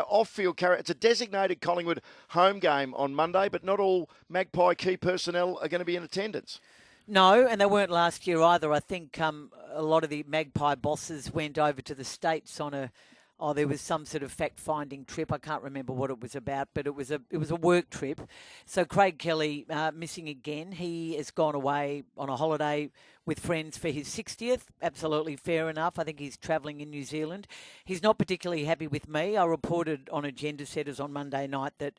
Off-field carry. It's a designated Collingwood home game on Monday, but not all Magpie key personnel are going to be in attendance. No, and they weren't last year either. I think a lot of the Magpie bosses went over to the States on there was some sort of fact-finding trip. I can't remember what it was about, but it was a work trip. So Craig Kelly missing again. He has gone away on a holiday with friends for his 60th. Absolutely fair enough. I think he's travelling in New Zealand. He's not particularly happy with me. I reported on Agenda Setters on Monday night that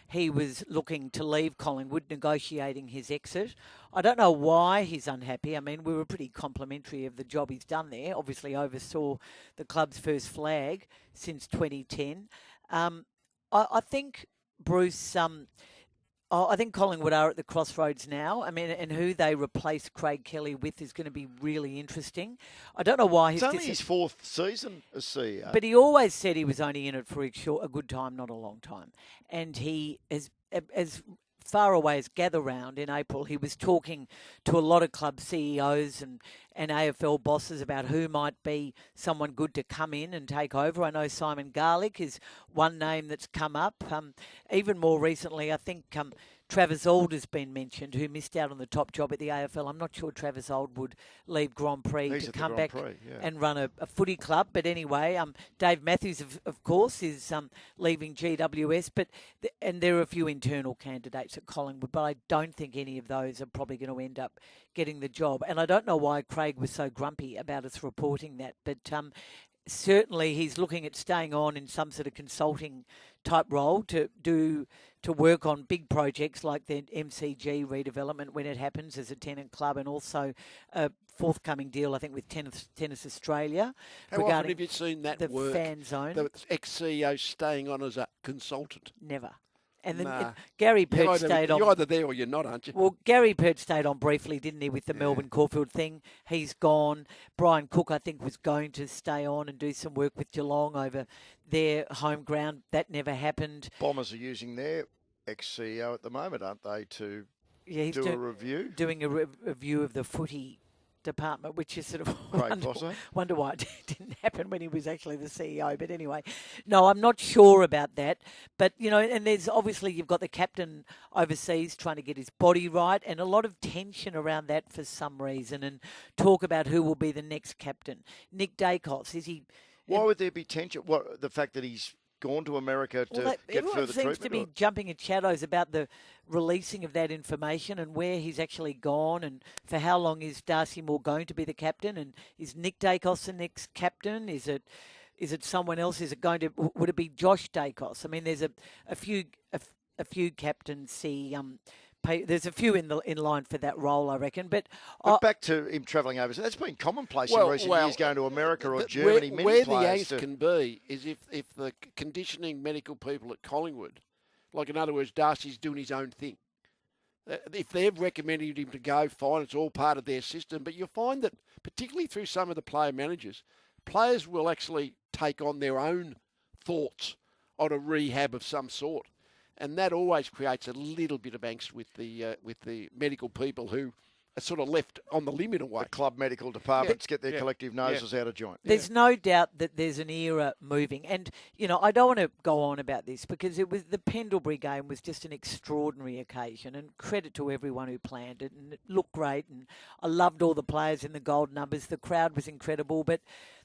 he was looking to leave Collingwood, negotiating his exit. I don't know why he's unhappy. I mean, we were pretty complimentary of the job he's done there. Obviously oversaw the club's first flag since 2010. I think, Bruce, I think Collingwood are at the crossroads now. I mean, and who they replace Craig Kelly with is going to be really interesting. I don't know why it's only his fourth season as CEO. But he always said he was only in it for a good time, not a long time. And he is, as far away as Gather Round in April, he was talking to a lot of club CEOs and AFL bosses about who might be someone good to come in and take over. I know Simon Garlick is one name that's come up. Even more recently, I think Travis Auld has been mentioned, who missed out on the top job at the AFL. I'm not sure Travis Auld would leave Grand Prix to come back and run a footy club. But anyway, Dave Matthews, of course, is leaving GWS. And there are a few internal candidates at Collingwood, but I don't think any of those are probably going to end up getting the job. And I don't know why Craig was so grumpy about us reporting that. But certainly he's looking at staying on in some sort of consulting type role to work on big projects like the MCG redevelopment when it happens as a tenant club, and also a forthcoming deal, I think, with Tennis Australia. How often have you seen that the work? Fan zone. The ex-CEO staying on as a consultant? Never. And then Gary Pert stayed on. You're either there or you're not, aren't you? Well, Gary Pert stayed on briefly, didn't he, with the Melbourne Caulfield thing? He's gone. Brian Cook, I think, was going to stay on and do some work with Geelong over their home ground. That never happened. Bombers are using their ex-CEO at the moment, aren't they, to do a review? Doing a review of the footy department, which is sort of wonder why it didn't happen when he was actually the CEO. But anyway, no, I'm not sure about that. But, and there's obviously you've got the captain overseas trying to get his body right, and a lot of tension around that for some reason, and talk about who will be the next captain. Nick Dacos, is he... Why would there be tension? What, the fact that he's gone to America to get further treatment? Everyone seems to be jumping at shadows about the releasing of that information and where he's actually gone, and for how long is Darcy Moore going to be the captain, and is Nick Dacos the next captain? Is it someone else? Is it would it be Josh Dacos? I mean, there's a few captaincy. There's a few in line for that role, I reckon. But back to him travelling overseas. That's been commonplace in recent years, going to America or Germany. Where the angst can be is if the conditioning medical people at Collingwood, like in other words, Darcy's doing his own thing. If they've recommended him to go, fine, it's all part of their system. But you'll find that, particularly through some of the player managers, players will actually take on their own thoughts on a rehab of some sort. And that always creates a little bit of angst with the medical people who are sort of left on the limb in a way. The club medical departments get their collective noses out of joint. There's no doubt that there's an era moving. And, I don't want to go on about this because the Pendlebury game was just an extraordinary occasion, and credit to everyone who planned it. And it looked great. And I loved all the players in the gold numbers. The crowd was incredible. But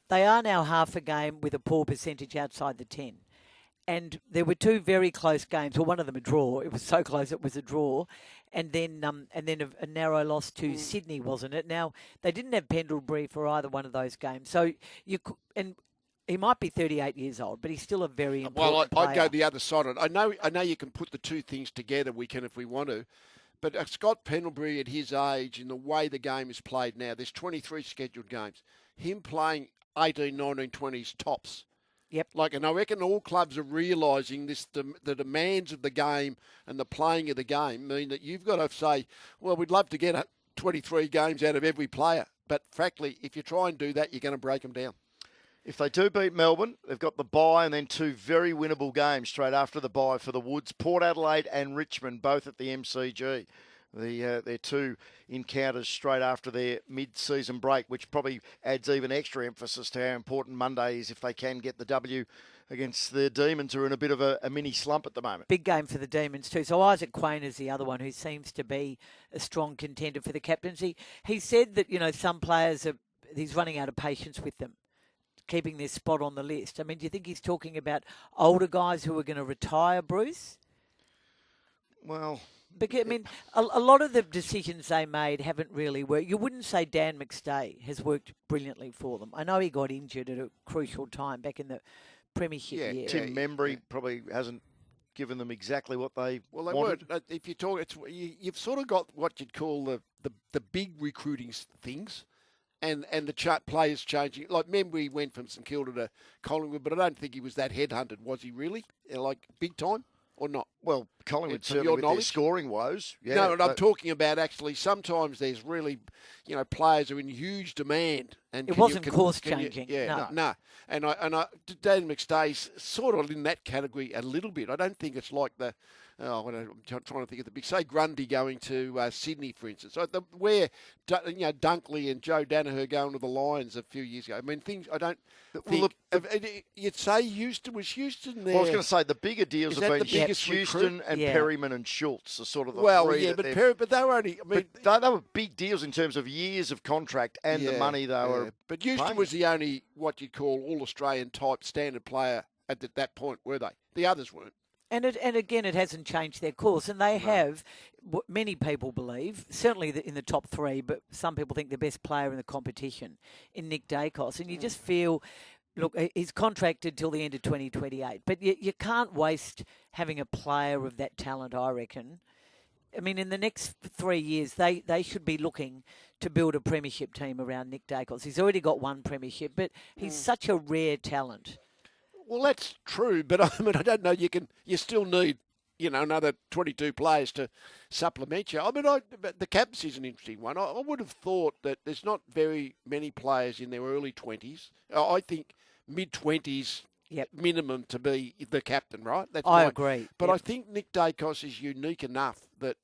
they are now half a game with a poor percentage outside the 10. And there were two very close games. Well, one of them a draw. It was so close it was a draw. And then a narrow loss to Sydney, wasn't it? Now, they didn't have Pendlebury for either one of those games. So he might be 38 years old, but he's still a very important player. I'd go the other side of it. I know you can put the two things together. We can if we want to. But Scott Pendlebury at his age, in the way the game is played now, there's 23 scheduled games. Him playing 18, 19, 20s tops. Yep. And I reckon all clubs are realising this. The demands of the game and the playing of the game mean that you've got to say, well, we'd love to get 23 games out of every player. But frankly, if you try and do that, you're going to break them down. If they do beat Melbourne, they've got the bye and then two very winnable games straight after the bye for the Woods. Port Adelaide and Richmond, both at the MCG. Their two encounters straight after their mid-season break, which probably adds even extra emphasis to how important Monday is if they can get the W against the Demons, who are in a bit of a mini slump at the moment. Big game for the Demons too. So Isaac Quain is the other one who seems to be a strong contender for the captaincy. He said that, some players he's running out of patience with them, keeping their spot on the list. I mean, do you think he's talking about older guys who are going to retire, Bruce? Well, because, a lot of the decisions they made haven't really worked. You wouldn't say Dan McStay has worked brilliantly for them. I know he got injured at a crucial time back in the Premiership year. Tim Membry probably hasn't given them exactly what they wanted. Weren't. If you talk, you've sort of got what you'd call the big recruiting things. And the players changing. Like, Membry went from St Kilda to Collingwood, but I don't think he was that headhunted, was he really? Like, big time or not? Well, Collingwood certainly with their scoring woes. Yeah, no, and I'm talking about actually sometimes there's really, players are in huge demand. And it wasn't course changing. No. And Dan McStay's sort of in that category a little bit. I don't think it's like I'm trying to think of the big. Say Grundy going to Sydney, for instance. Where Dunkley and Joe Danaher going to the Lions a few years ago. I mean, things I don't think. You'd say Houston was Houston there. Well, I was going to say the bigger deals have been Houston and Perryman and Schultz. Are sort of the three. But they were only. They were big deals in terms of years of contract and the money they were. But Houston paying. was the only what you'd call all-Australian type standard player at that point, were they? The others weren't. And again, it hasn't changed their course. And they have, what many people believe, certainly in the top three, but some people think the best player in the competition in Nick Dacos. And you just feel, look, he's contracted till the end of 2028. But you can't waste having a player of that talent, I reckon. I mean, in the next 3 years, they should be looking to build a premiership team around Nick Dacos. He's already got one premiership, but he's such a rare talent. Well, that's true, but I don't know. You still need, another 22 players to supplement you. But the captaincy is an interesting one. I would have thought that there's not very many players in their early 20s. I think mid-20s minimum to be the captain, right? I agree. But I think Nick Dacos is unique enough that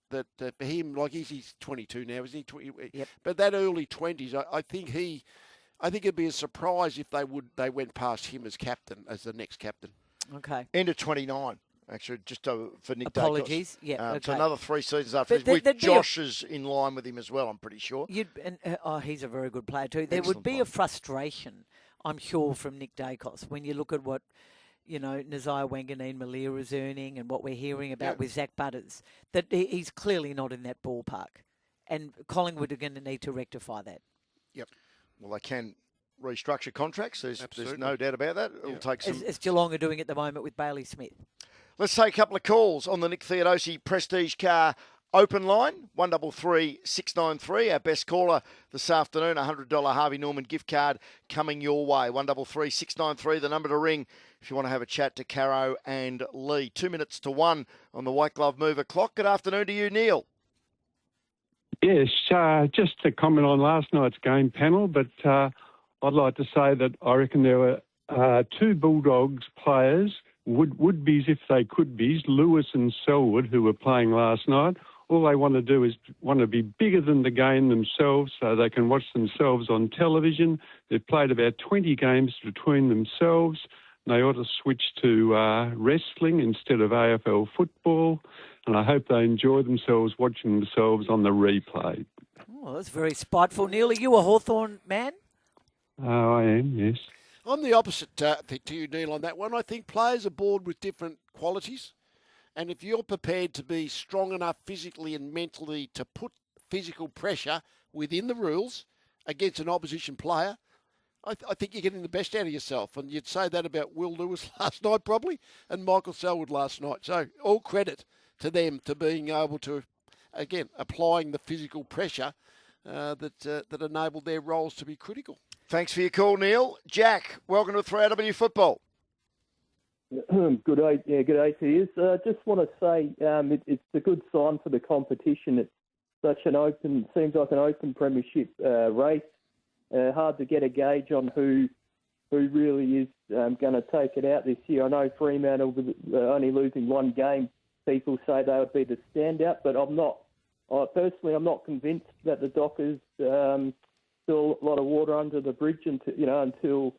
for him, like he's 22 now, isn't he? 20, But that early 20s, I think it'd be a surprise if they went past him as captain, as the next captain. Okay. End of 29, actually, just for Nick Dacos. Apologies. Yeah. Okay. So another 3 seasons after this. With Josh is in line with him as well, I'm pretty sure. He's a very good player too. There would be a frustration, I'm sure, from Nick Dacos when you look at what, Nazaya Wanganeen Malia is earning and what we're hearing about with Zach Butters, that he's clearly not in that ballpark. And Collingwood are going to need to rectify that. Yep. Well, they can restructure contracts. There's no doubt about that. It'll take some. As Geelong are doing at the moment with Bailey Smith. Let's take a couple of calls on the Nick Theodosi Prestige Car open line. 133 693. Our best caller this afternoon. $100 Harvey Norman gift card coming your way. 133 693. The number to ring if you want to have a chat to Caro and Leigh. 2 minutes to 1 on the White Glove Mover clock. Good afternoon to you, Neil. Yes, just to comment on last night's game panel, but I'd like to say that I reckon there were 2 Bulldogs players, would-be's if they could be, Lewis and Selwood, who were playing last night. All they want to do is want to be bigger than the game themselves so they can watch themselves on television. They've played about 20 games between themselves. They ought to switch to wrestling instead of AFL football. And I hope they enjoy themselves watching themselves on the replay. Oh, that's very spiteful, Neil. Are you a Hawthorn man? Oh, I am, yes. I'm the opposite to you, Neil, on that one. I think players are born with different qualities. And if you're prepared to be strong enough physically and mentally to put physical pressure within the rules against an opposition player, I think you're getting the best out of yourself. And you'd say that about Will Lewis last night probably and Michael Selwood last night. So all credit to them to being able to, again, applying the physical pressure that enabled their roles to be critical. Thanks for your call, Neil. Jack, welcome to 3AW Football. Good day to you. Just want to say it's a good sign for the competition. It's seems like an open premiership race. Hard to get a gauge on who really is going to take it out this year. I know Fremantle only losing 1 game. People say they would be the standout, but I'm not convinced that the Dockers still a lot of water under the bridge until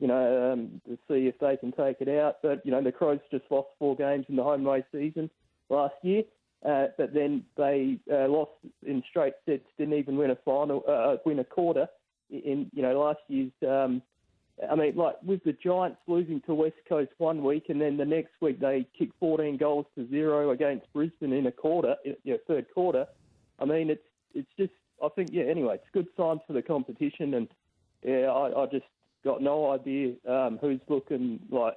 to see if they can take it out. But, the Crows just lost 4 games in the home race season last year. But then they lost in straight sets, didn't even win a quarter in, last year's... with the Giants losing to West Coast one week and then the next week they kicked 14 goals to 0 against Brisbane in a quarter, third quarter. It's just, I think, anyway, it's good signs for the competition. And, I just got no idea who's looking like,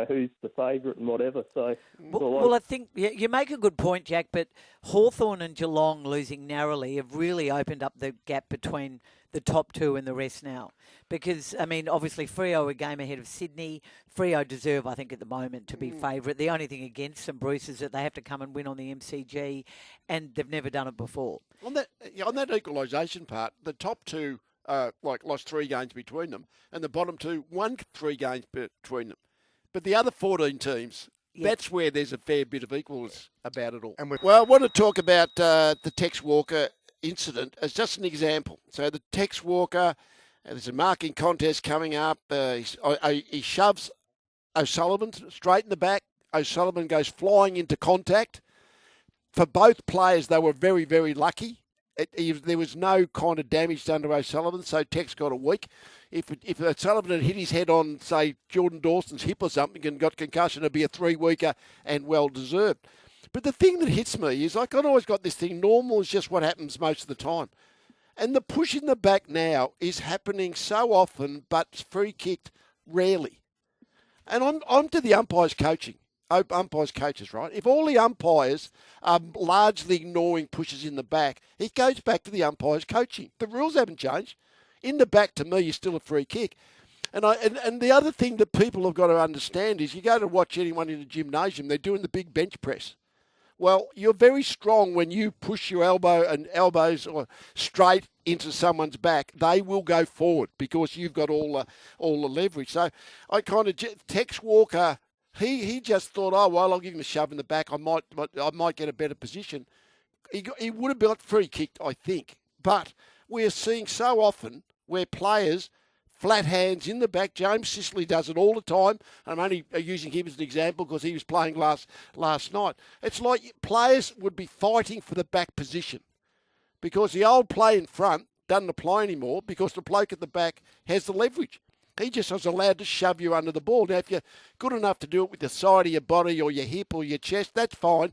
who's the favourite and whatever. So, I think you make a good point, Jack, but Hawthorn and Geelong losing narrowly have really opened up the gap between the top 2 and the rest now. Because, obviously Freo are a game ahead of Sydney. Freo deserve, I think, at the moment to be favourite. The only thing against them, Bruce, is that they have to come and win on the MCG, and they've never done it before. On that equalisation part, the top 2 lost 3 games between them, and the bottom 2 won 3 games between them. But the other 14 teams, that's where there's a fair bit of equals about it all. Well, I want to talk about the Tex Walker incident as just an example. So the Tex Walker, there's a marking contest coming up. He shoves O'Sullivan straight in the back. O'Sullivan goes flying into contact. For both players, they were very, very lucky. There was no kind of damage done to O'Sullivan, so Tex got a week. If O'Sullivan had hit his head on, say, Jordan Dawson's hip or something and got concussion, it'd be a 3-weeker and well-deserved. But the thing that hits me is, I've always got this thing, normal is just what happens most of the time. And the push in the back now is happening so often, but free-kicked rarely. And I'm to the umpires coaching. Umpires coaches, right? If all the umpires are largely ignoring pushes in the back, it goes back to the umpires coaching. The rules haven't changed. In the back, to me, is still a free kick. And the other thing that people have got to understand is you go to watch anyone in a gymnasium, they're doing the big bench press. Well, you're very strong when you push your elbows or straight into someone's back. They will go forward because you've got all the leverage. So Tex Walker, he just thought, oh well, I'll give him a shove in the back. I might get a better position. He would have got free kicked, I think. But we're seeing so often where players flat hands in the back. James Sicily does it all the time. I'm only using him as an example because he was playing last night. It's like players would be fighting for the back position because the old play in front doesn't apply anymore because the bloke at the back has the leverage. He just was allowed to shove you under the ball. Now, if you're good enough to do it with the side of your body or your hip or your chest, that's fine.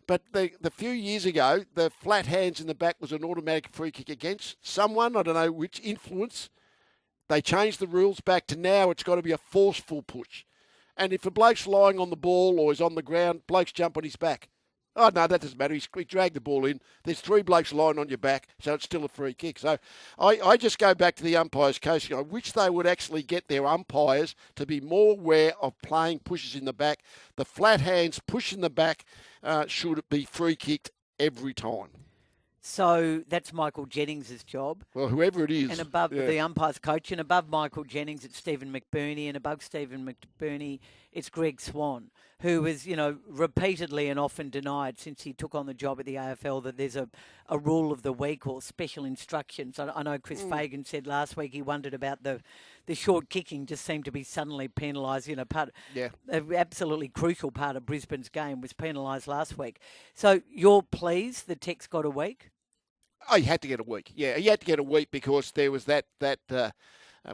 But the few years ago, the flat hands in the back was an automatic free kick against someone. I don't know which influence. They changed the rules back to now it's got to be a forceful push. And if a bloke's lying on the ball or is on the ground, blokes jump on his back. Oh, no, that doesn't matter. He dragged the ball in. There's 3 blokes lying on your back, so it's still a free kick. So I just go back to the umpires coaching. I wish they would actually get their umpires to be more aware of playing pushes in the back. The flat hands push in the back should be free kicked every time. So that's Michael Jennings' job. Well, whoever it is. And above the umpire's coach, and above Michael Jennings, it's Stephen McBurney, and above Stephen McBurney, it's Greg Swan, who has, repeatedly and often denied since he took on the job at the AFL that there's a rule of the week or special instructions. I know Chris Fagan said last week he wondered about the short kicking just seemed to be suddenly penalised. An absolutely crucial part of Brisbane's game was penalised last week. So you're pleased the Tex got a week? Oh, he had to get a week. Yeah, he had to get a week because there was that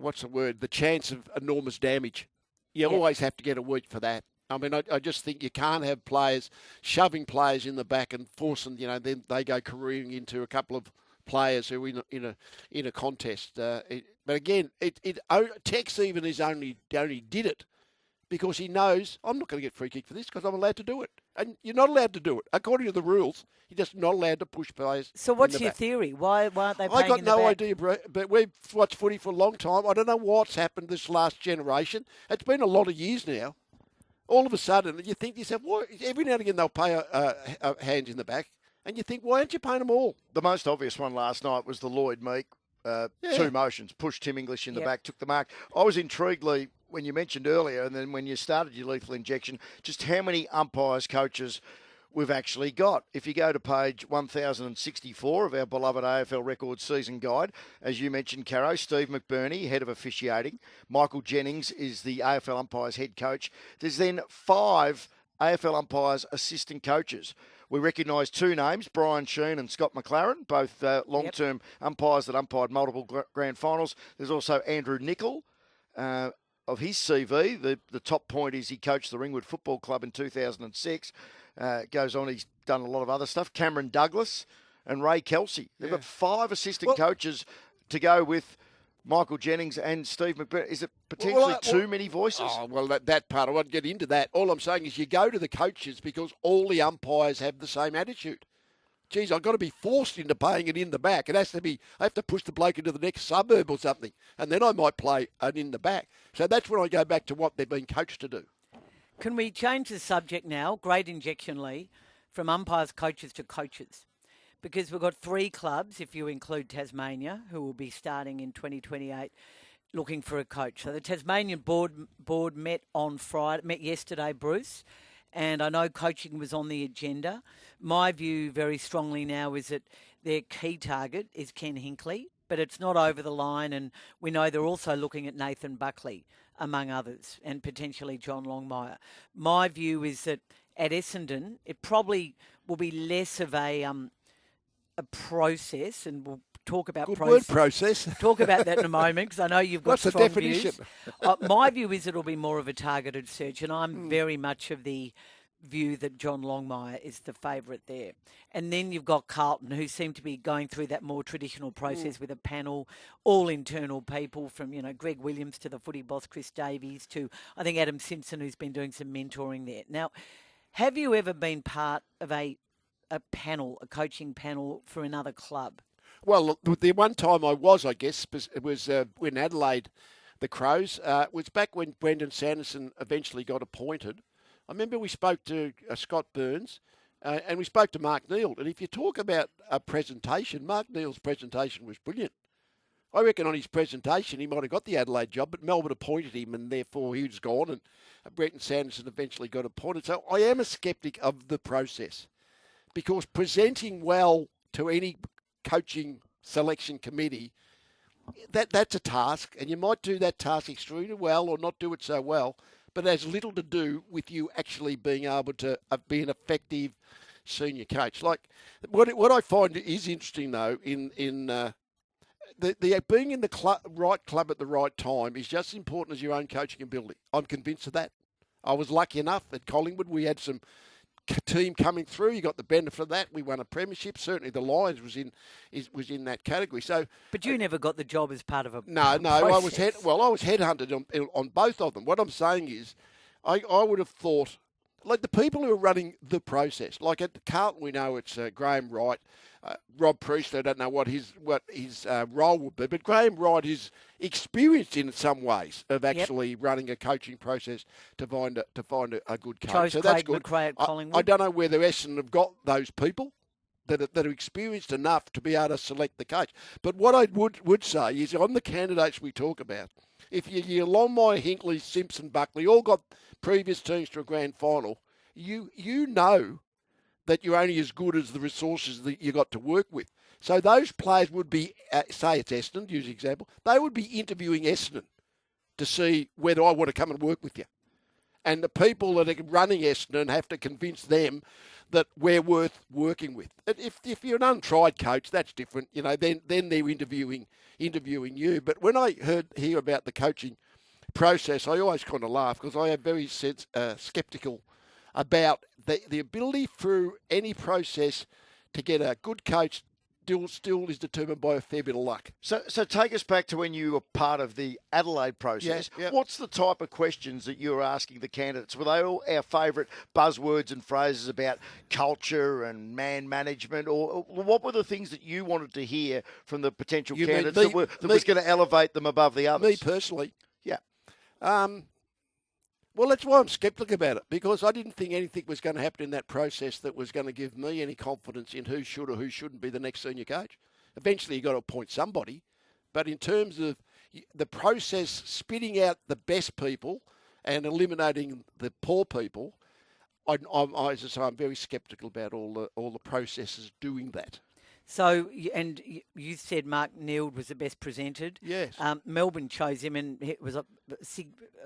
what's the word? The chance of enormous damage. You always have to get a week for that. I mean, I just think you can't have players shoving players in the back and forcing, then they go careering into a couple of players who are in a contest. But again, Tex even only did it because he knows I'm not going to get free kick for this because I'm allowed to do it. And you're not allowed to do it. According to the rules, you're just not allowed to push players. So what's your theory? Why aren't they playing I got in the no back? idea, bro, but we've watched footy for a long time. I don't know what's happened this last generation. It's been a lot of years now. All of a sudden, you think to yourself, well, every now and again they'll pay a hands in the back. And you think, why aren't you paying them all? The most obvious one last night was the Lloyd Meek. 2 motions, pushed Tim English in the back, took the mark. I was intrigued, Leigh, when you mentioned earlier, and then when you started your lethal injection, just how many umpires, coaches we've actually got. If you go to page 1064 of our beloved AFL Records season guide, as you mentioned, Caro, Steve McBurney, head of officiating. Michael Jennings is the AFL umpires head coach. There's then 5 AFL umpires assistant coaches. We recognise 2 names, Brian Sheen and Scott McLaren, both long-term umpires that umpired multiple grand finals. There's also Andrew Nicol. Of his CV, the top point is he coached the Ringwood Football Club in 2006. Goes on, he's done a lot of other stuff. Cameron Douglas and Ray Kelsey. They've got 5 assistant coaches to go with Michael Jennings and Steve McBurney. Is it potentially too many voices? Oh, well, that part, I won't get into that. All I'm saying is you go to the coaches because all the umpires have the same attitude. Geez, I've got to be forced into playing it in the back. It has to be, I have to push the bloke into the next suburb or something, and then I might play an in the back. So that's when I go back to what they've been coached to do. Can we change the subject now? Great injection, Leigh, from umpires, coaches to coaches. Because we've got 3 clubs, if you include Tasmania, who will be starting in 2028, looking for a coach. So the Tasmanian board met yesterday, Bruce, and I know coaching was on the agenda. My view very strongly now is that their key target is Ken Hinkley, but it's not over the line, and we know they're also looking at Nathan Buckley, among others, and potentially John Longmire. My view is that at Essendon, it probably will be less of a process, and we'll talk about process. Talk about that in a moment, because I know you've got What's strong the definition? views. My view is it'll be more of a targeted search, and I'm very much of the view that John Longmire is the favourite there. And then you've got Carlton, who seem to be going through that more traditional process with a panel, all internal people, from Greg Williams to the footy boss Chris Davies to, I think, Adam Simpson, who's been doing some mentoring there. Now, have you ever been part of a panel, a coaching panel for another club? Well, the one time I was, I guess, it was when Adelaide, the Crows, it was back when Brendan Sanderson eventually got appointed. I remember we spoke to Scott Burns and we spoke to Mark Neal. And if you talk about a presentation, Mark Neal's presentation was brilliant. I reckon on his presentation he might have got the Adelaide job, but Melbourne appointed him and therefore he was gone, and Brendan Sanderson eventually got appointed. So I am a sceptic of the process, because presenting well to any coaching selection committee, that's a task, and you might do that task extremely well or not do it so well, but it has little to do with you actually being able to be an effective senior coach. Like what I find is interesting though in the being in the right club at the right time is just as important as your own coaching ability. I'm convinced of that. I was lucky enough at Collingwood. We had some team coming through. You got the benefit of that. We won a premiership. Certainly the Lions was in that category. So, but you never got the job as part of a no. process. I was headhunted on both of them. What I'm saying is, I would have thought, like the people who are running the process, like at Carlton, we know it's Graham Wright, Rob Priestley. I don't know what his role would be, but Graham Wright is experienced in some ways of actually running a coaching process to find a good coach. So that's good. McRae at Collingwood. I don't know whether Essendon have got those people that are experienced enough to be able to select the coach. But what I would say is, on the candidates we talk about, if you Longmire, Hinkley, Simpson, Buckley all got previous teams to a grand final, you know that you're only as good as the resources that you got to work with. So those players would be, say it's Essendon, use the example, they would be interviewing Essendon to see whether I want to come and work with you. And the people that are running Essendon have to convince them that we're worth working with. If you're an untried coach, that's different. Then they're interviewing you. But when I hear about the coaching process, I always kind of laugh, because I am very sceptical about the ability through any process to get a good coach. Still is determined by a fair bit of luck. So take us back to when you were part of the Adelaide process. Yeah. What's the type of questions that you were asking the candidates? Were they all our favourite buzzwords and phrases about culture and man management? Or what were the things that you wanted to hear from the potential candidates that was going to elevate them above the others? Me personally? Yeah. Well, that's why I'm sceptical about it, because I didn't think anything was going to happen in that process that was going to give me any confidence in who should or who shouldn't be the next senior coach. Eventually, you've got to appoint somebody. But in terms of the process, spitting out the best people and eliminating the poor people, as I say, I'm very sceptical about all the processes doing that. So, and you said Mark Neild was the best presented. Yes. Melbourne chose him, and it was a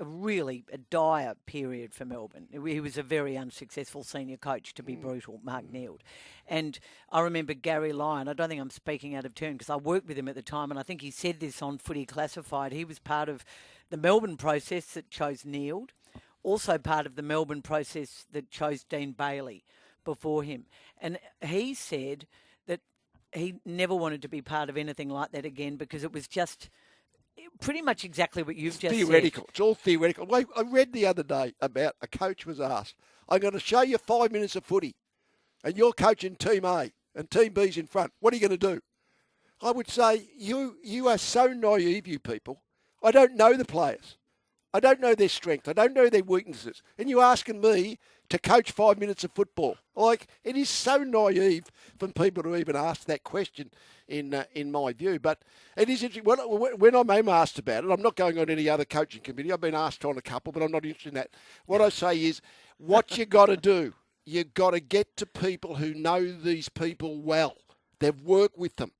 really dire period for Melbourne. He was a very unsuccessful senior coach, to be brutal, Mark Neild. And I remember Gary Lyon, I don't think I'm speaking out of turn because I worked with him at the time, and I think he said this on Footy Classified. He was part of the Melbourne process that chose Neild, also part of the Melbourne process that chose Dean Bailey before him. And he said that he never wanted to be part of anything like that again because it was just pretty much exactly what you've just theoretical. said. It's all theoretical. I read the other day about a coach was asked, I'm going to show you 5 minutes of footy and you're coaching Team A and Team B's in front. What are you going to do? I would say, you are so naive, you people. I don't know the players. I don't know their strength. I don't know their weaknesses. And you're asking me to coach 5 minutes of football. Like, it is so naive from people to even ask that question in my view. But it is interesting. When I'm asked about it, I'm not going on any other coaching committee. I've been asked on a couple, but I'm not interested in that. What I say is, what you got to do, you got to get to people who know these people well. They've worked with them.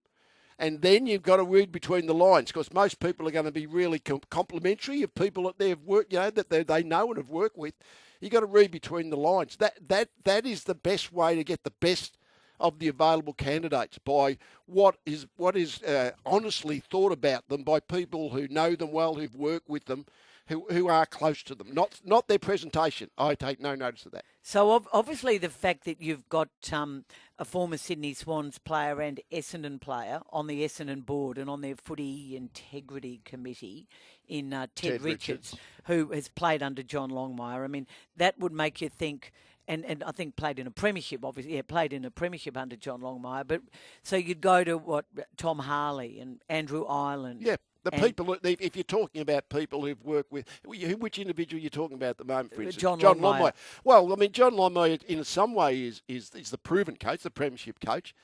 And then you've got to read between the lines because most people are going to be really complimentary of people that they've worked, that they know and have worked with. You've got to read between the lines. That is the best way to get the best of the available candidates by what is honestly thought about them by people who know them well, who've worked with them, who are close to them, not their presentation. I take no notice of that. So obviously the fact that you've got a former Sydney Swans player and Essendon player on the Essendon board and on their footy integrity committee in Ted Richards, who has played under John Longmire, I mean, that would make you think, and I think played in a premiership, obviously, played in a premiership under John Longmire, but so you'd go to Tom Harley and Andrew Ireland. Yeah. People, if you're talking about people who've worked with, which individual you're talking about at the moment, for instance? John Longmire. Well, I mean, John Longmire, in some way, is the proven coach, the premiership coach.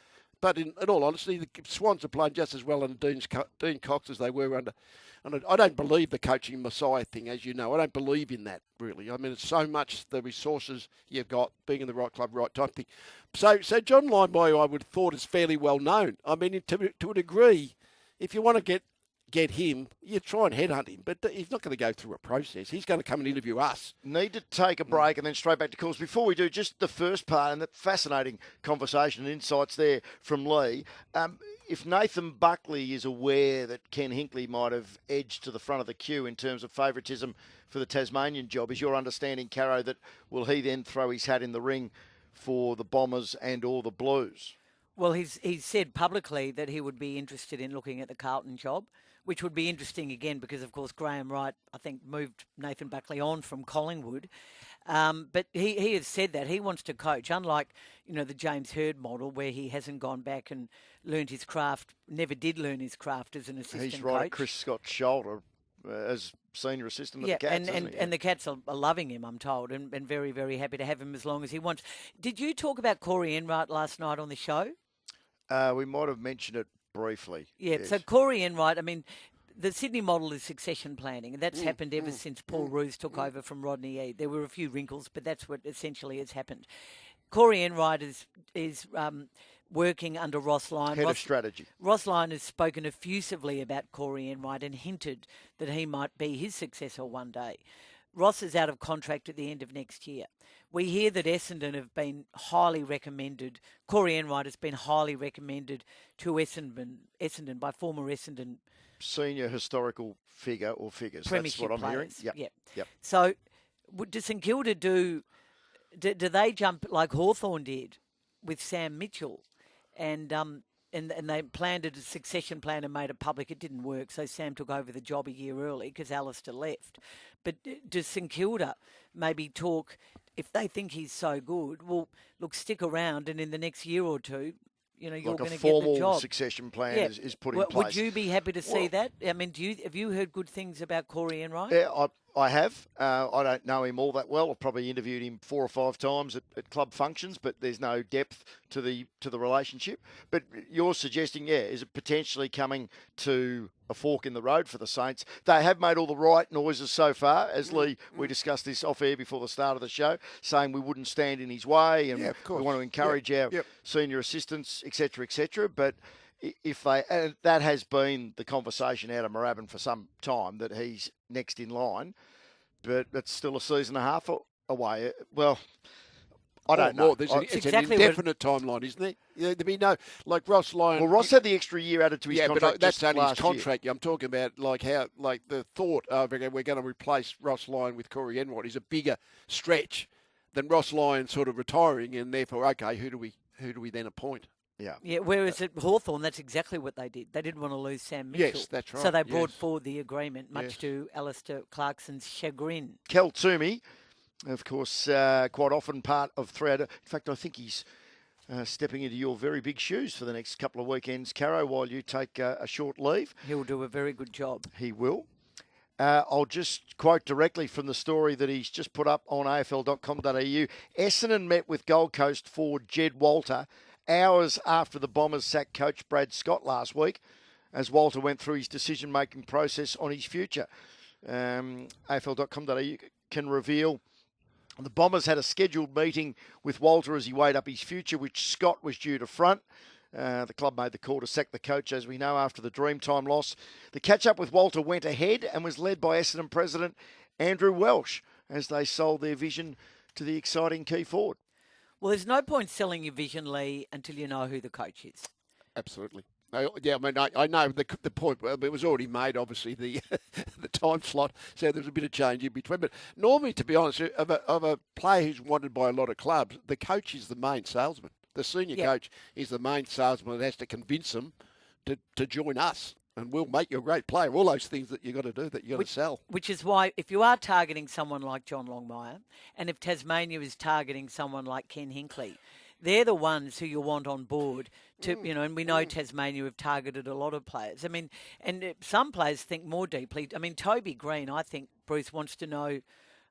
But in all honesty, the Swans are playing just as well under Dean Cox as they were under. I don't believe the coaching messiah thing, as you know. I don't believe in that, really. I mean, it's so much the resources you've got, being in the right club, right time thing. So John Longmire, I would have thought, is fairly well known. I mean, to a degree, if you want to get him, you try and headhunt him, but he's not going to go through a process. He's going to come and interview us. Need to take a break and then straight back to calls. Before we do, just the first part and the fascinating conversation and insights there from Leigh. If Nathan Buckley is aware that Ken Hinkley might have edged to the front of the queue in terms of favouritism for the Tasmanian job, is your understanding, Caro, that will he then throw his hat in the ring for the Bombers and or the Blues? Well, he's said publicly that he would be interested in looking at the Carlton job, which would be interesting again because, of course, Graham Wright, I think, moved Nathan Buckley on from Collingwood. But he has said that he wants to coach, unlike, the James Hird model where he hasn't gone back and learned his craft, never did learn his craft as an assistant coach. He's right at Chris Scott's shoulder as senior assistant of the Cats. And the Cats are loving him, I'm told, and very, very happy to have him as long as he wants. Did you talk about Corey Enright last night on the show? We might have mentioned it briefly. Yeah, yes. So Corey Enright, I mean, the Sydney model is succession planning, and that's happened ever since Paul Roos took over from Rodney Eade. There were a few wrinkles, but that's what essentially has happened. Corey Enright is working under Ross Lyon. Head of strategy. Ross Lyon has spoken effusively about Corey Enright and hinted that he might be his successor one day. Ross is out of contract at the end of next year. We hear that Essendon have been highly recommended. Corey Enright has been highly recommended to Essendon by former Essendon senior historical figure or figures. That's what I'm players. hearing. Yep. So, does St Kilda do they jump like Hawthorn did with Sam Mitchell, and they planned a succession plan and made it public? It didn't work, so Sam took over the job a year early because Alistair left. But does St Kilda maybe talk, if they think he's so good, well, look, stick around, and in the next year or two, you're going to get the job. Like a formal succession plan is put in place. Would you be happy to see that? I mean, have you heard good things about Corey Enright? Yeah, I have. I don't know him all that well. I've probably interviewed him 4 or 5 times at club functions, but there's no depth to the relationship. But you're suggesting, is it potentially coming to a fork in the road for the Saints? They have made all the right noises so far, as Leigh, we discussed this off air before the start of the show, saying we wouldn't stand in his way and we want to encourage our senior assistants, etc. But if they, and that has been the conversation out of Moorabbin for some time, that he's next in line, but it's still a season and a half away. Well, I don't know. It's exactly an indefinite timeline, isn't it? There'd be no, like Ross Lyon. Well, Ross had the extra year added to his contract. But that's only his contract. Year. I'm talking about the thought of we're going to replace Ross Lyon with Corey Enright is a bigger stretch than Ross Lyon sort of retiring, and therefore, okay, who do we then appoint? Yeah. Whereas at Hawthorn, that's exactly what they did. They didn't want to lose Sam Mitchell. Yes, that's right. So they brought forward the agreement, much to Alistair Clarkson's chagrin. Kel Toomey, of course, quite often part of 3-out. In fact, I think he's stepping into your very big shoes for the next couple of weekends, Caro, while you take a short leave. He'll do a very good job. He will. I'll just quote directly from the story that he's just put up on afl.com.au. Essendon met with Gold Coast forward Jed Walter hours after the Bombers sacked coach Brad Scott last week, as Walter went through his decision-making process on his future. afl.com.au can reveal the Bombers had a scheduled meeting with Walter as he weighed up his future, which Scott was due to front. The club made the call to sack the coach, as we know, after the Dreamtime loss. The catch-up with Walter went ahead and was led by Essendon president Andrew Welsh as they sold their vision to the exciting key forward. Well, there's no point selling your vision, Leigh, until you know who the coach is. Absolutely. I know the point. Well, it was already made, obviously, the the time slot, so there was a bit of change in between. But normally, to be honest, of a player who's wanted by a lot of clubs, the coach is the main salesman. The senior coach is the main salesman that has to convince them to join us. And we'll make you a great player. All those things that you've got to do, that you've got to sell. Which is why, if you are targeting someone like John Longmire, and if Tasmania is targeting someone like Ken Hinckley, they're the ones who you want on board to, and we know Tasmania have targeted a lot of players. I mean, and some players think more deeply. I mean, Toby Green, I think Bruce wants to know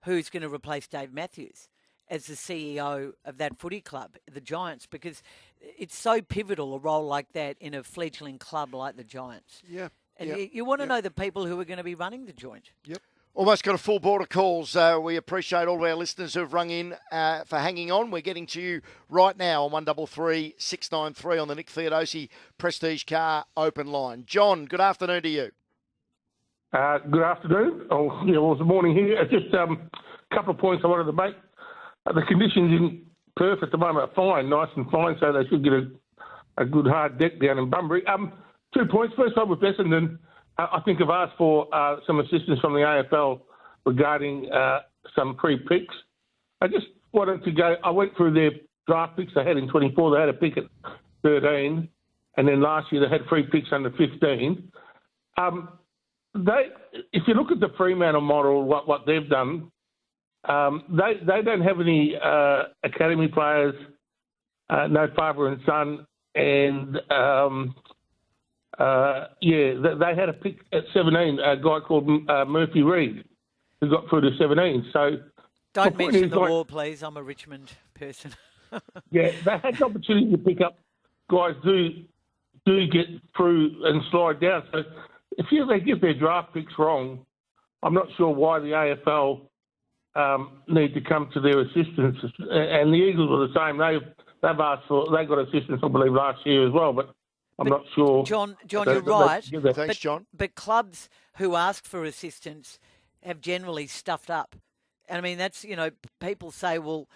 who's going to replace Dave Matthews as the CEO of that footy club, the Giants, because it's so pivotal, a role like that in a fledgling club like the Giants. Yeah. And you want to know the people who are going to be running the joint. Yep. Almost got a full board of calls. We appreciate all of our listeners who have rung in for hanging on. We're getting to you right now on 133693 693 on the Nick Theodosi Prestige Car open line. John, good afternoon to you. Good afternoon. It's the morning here. Just a couple of points I wanted to make. The conditions in Perth at the moment are fine, nice and fine, so they should get a good hard deck down in Bunbury. 2 points. First one with Essendon. I think I've asked for some assistance from the AFL regarding some free picks. I just wanted to go, I went through their draft picks they had in 24. They had a pick at 13, and then last year they had free picks under 15. If you look at the Fremantle model, what they've done, they don't have any academy players, no father and son, and they had a pick at 17, a guy called Murphy Reid, who got through to 17. So don't mention the war, please. I'm a Richmond person. They had the opportunity to pick up guys do get through and slide down. So if they get their draft picks wrong, I'm not sure why the AFL need to come to their assistance. And the Eagles were the same. They've asked for, they got assistance, I believe, last year as well, but I'm not sure. John, you're right. Thanks, John. But clubs who ask for assistance have generally stuffed up. And I mean, that's, people say, well,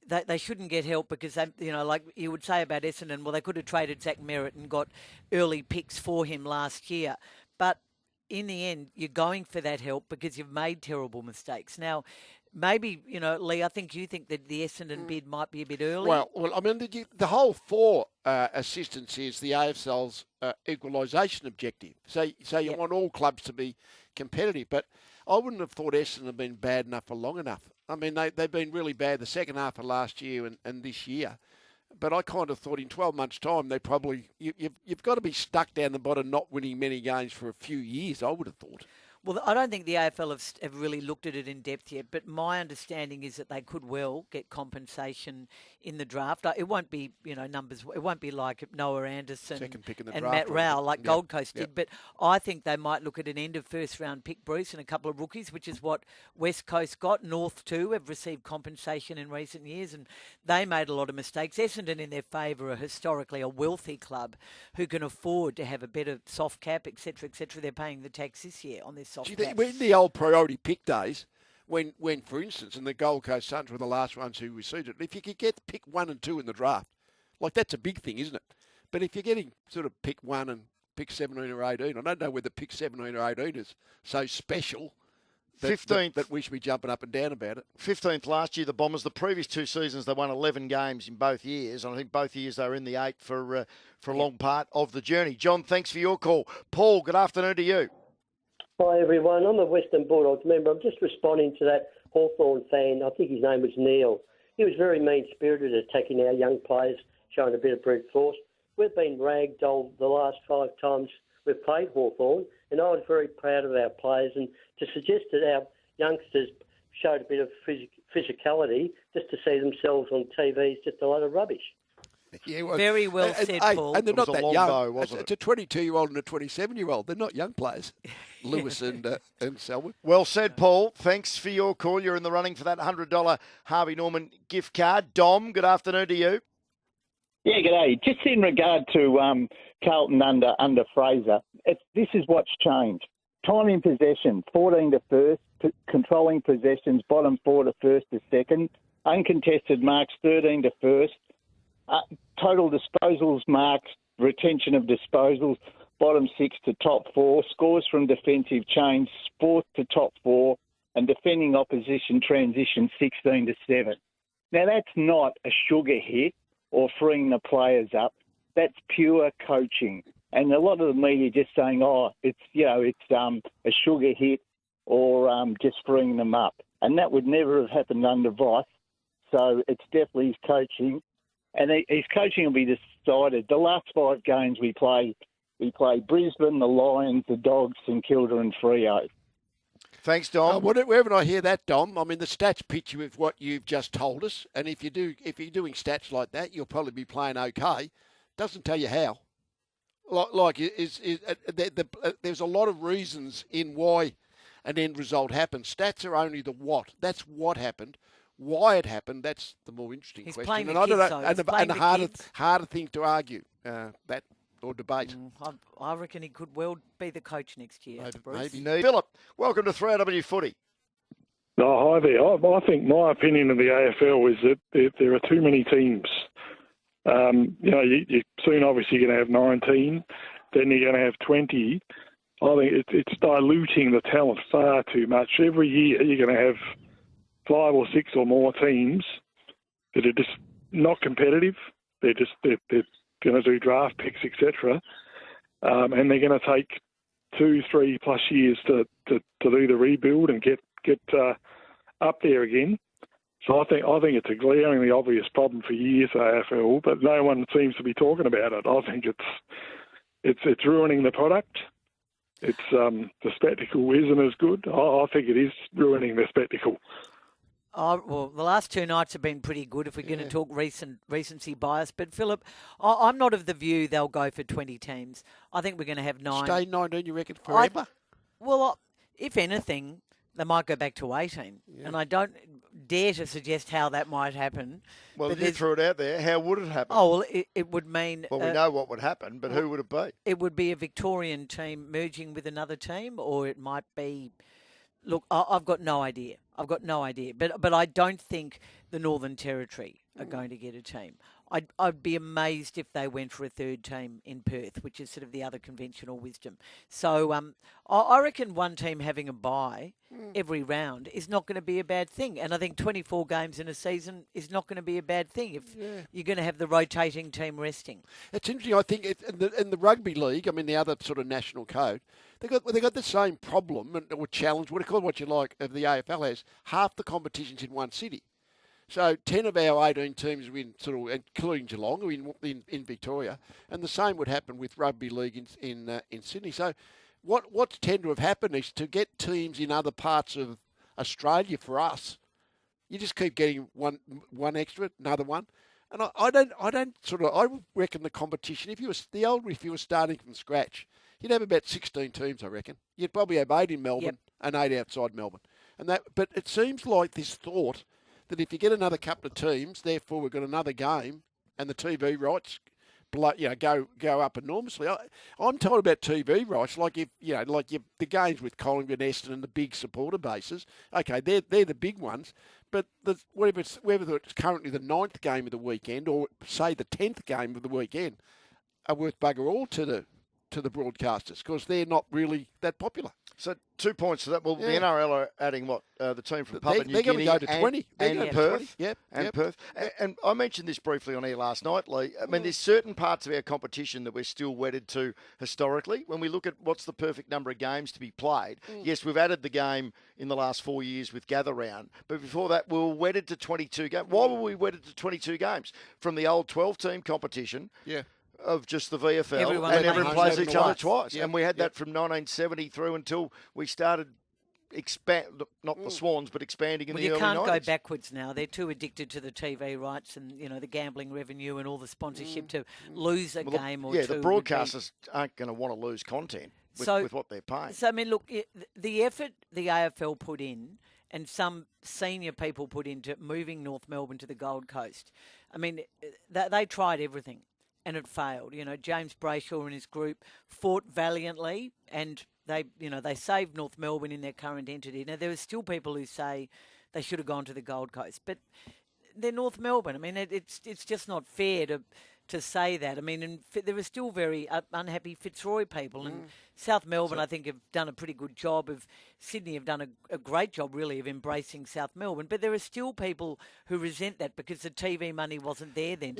they shouldn't get help because, like you would say about Essendon, well, they could have traded Zach Merritt and got early picks for him last year. But in the end, you're going for that help because you've made terrible mistakes. Now, maybe, Leigh, I think you think that the Essendon bid might be a bit early. Well, I mean, the whole for assistance is the AFL's equalisation objective. So you want all clubs to be competitive. But I wouldn't have thought Essendon have been bad enough for long enough. I mean, they've been really bad the second half of last year and this year. But I kind of thought in 12 months' time, they probably you've got to be stuck down the bottom, not winning many games for a few years, I would have thought. Well, I don't think the AFL have really looked at it in depth yet, but my understanding is that they could well get compensation in the draft. It won't be, numbers. It won't be like Noah Anderson Second pick in the and draft, Matt Rowell like yeah. Gold Coast did. But I think they might look at an end of first round pick, Bruce, and a couple of rookies, which is what West Coast got. North too have received compensation in recent years, and they made a lot of mistakes. Essendon, in their favour, are historically a wealthy club who can afford to have a better soft cap, etc., etc. They're paying the tax this year on this soft cap. In the old priority pick days, when for instance, and the Gold Coast Suns were the last ones who received it, if you could get pick 1 and 2 in the draft, like that's a big thing, isn't it? But if you're getting sort of pick 1 and pick 17 or 18, I don't know whether pick 17 or 18 is so special that we should be jumping up and down about it. 15th last year, the Bombers. The previous 2 seasons, they won 11 games in both years. And I think both years they were in the 8 for a long part of the journey. John, thanks for your call. Paul, good afternoon to you. Hi, everyone. I'm a Western Bulldogs member. I'm just responding to that Hawthorn fan. I think his name was Neil. He was very mean-spirited, attacking our young players, showing a bit of brute force. We've been ragdolled the last 5 times we've played Hawthorn, and I was very proud of our players. And to suggest that our youngsters showed a bit of physicality just to see themselves on TV is just a lot of rubbish. Yeah, well, very well said, Paul. And they're not that young. Bow, it's a 22-year-old and a 27-year-old. They're not young players, Lewis and Selwood. Well said, Paul. Thanks for your call. You're in the running for that $100 Harvey Norman gift card. Dom, good afternoon to you. Yeah, g'day. Just in regard to Carlton under Fraser, this is what's changed. Time in possession, 14 to first, controlling possessions, bottom 4 to first to second, uncontested marks, 13 to first, total disposals marks, retention of disposals, bottom 6 to top 4, scores from defensive change, 4th to top 4, and defending opposition transition 16 to 7. Now, that's not a sugar hit or freeing the players up. That's pure coaching. And a lot of the media just saying, it's a sugar hit or just freeing them up. And that would never have happened under Voss. So it's definitely his coaching. And his coaching will be decided. The last 5 games we play Brisbane, the Lions, the Dogs, St Kilda and Freo. Thanks, Dom. Wherever I hear that, Dom, I mean, the stats pitch you with what you've just told us. And if you're doing stats like that, you'll probably be playing okay. Doesn't tell you how. There's a lot of reasons in why an end result happens. Stats are only the what. That's what happened. Why it happened, that's the more interesting He's question. And I don't know, and a harder thing to argue that or debate. I reckon he could well be the coach next year. Maybe. Philip, welcome to 3AW Footy. Oh, hi there. I think my opinion of the AFL is that there are too many teams. You're soon obviously going to have 19, then you're going to have 20. I think it's diluting the talent far too much. Every year you're going to have 5 or 6 or more teams that are just not competitive. They're going to do draft picks, etc. And they're going to take 2-3 plus years to do the rebuild and get up there again. So I think it's a glaringly obvious problem for years for AFL, but no one seems to be talking about it. I think it's ruining the product. It's the spectacle isn't as good. I think it is ruining the spectacle. Oh, well, the last 2 nights have been pretty good if we're going to talk recency bias. But, Philip, I'm not of the view they'll go for 20 teams. I think we're going to have 9. Stay 19, you reckon, forever? If anything, they might go back to 18. Yeah. And I don't dare to suggest how that might happen. Well, if you threw it out there, how would it happen? Oh, well, it would mean... Well, we know what would happen, but who would it be? It would be a Victorian team merging with another team, or it might be... Look, I've got no idea. But I don't think the Northern Territory are going to get a team. I'd be amazed if they went for a 3rd team in Perth, which is sort of the other conventional wisdom. So I reckon one team having a bye every round is not going to be a bad thing. And I think 24 games in a season is not going to be a bad thing if you're going to have the rotating team resting. It's interesting. I think in the rugby league, I mean, the other sort of national code, they got the same problem or challenge, what you like, of the AFL has. Half the competition's in one city. So 10 of our 18 teams are in sort of, including Geelong, are in Victoria, and the same would happen with rugby league in Sydney. So what's tend to have happened is to get teams in other parts of Australia for us, you just keep getting one extra, another one. And I reckon the competition, if you were starting from scratch, you'd have about 16 teams, I reckon. You'd probably have 8 in Melbourne and 8 outside Melbourne. But it seems like this thought that if you get another couple of teams, therefore we've got another game, and the TV rights go up enormously. I'm told about TV rights, the games with Collingwood and Essendon and the big supporter bases. Okay, they're the big ones, but whether it's currently the 9th game of the weekend or say the 10th game of the weekend are worth bugger all to the broadcasters because they're not really that popular. So 2 points to that. Well, the NRL are adding the team from Papua New Guinea going to go to 20. and Perth. Perth. And I mentioned this briefly on air last night, Leigh. I mean, there's certain parts of our competition that we're still wedded to historically. When we look at what's the perfect number of games to be played, yes, we've added the game in the last 4 years with Gather Round, but before that, we were wedded to 22 games. Why were we wedded to 22 games? From the old 12-team competition. Yeah. Of just the VFL, Everyone plays each other twice. Yep. And we had that from 1970 through until we started not the Swans, but expanding in the early 90s. You can't go backwards now. They're too addicted to the TV rights and, the gambling revenue and all the sponsorship to lose a game or two. Yeah, the broadcasters aren't going to want to lose content with what they're paying. So, I mean, look, the effort the AFL put in and some senior people put into moving North Melbourne to the Gold Coast, I mean, they tried everything. And it failed. James Brayshaw and his group fought valiantly, and they saved North Melbourne in their current entity. Now there are still people who say they should have gone to the Gold Coast, but they're North Melbourne. I mean, it's just not fair to say that. I mean, and there are still very unhappy Fitzroy people, and South Melbourne, I think, have done a pretty good job. Sydney have done a great job, really, of embracing South Melbourne. But there are still people who resent that because the TV money wasn't there then.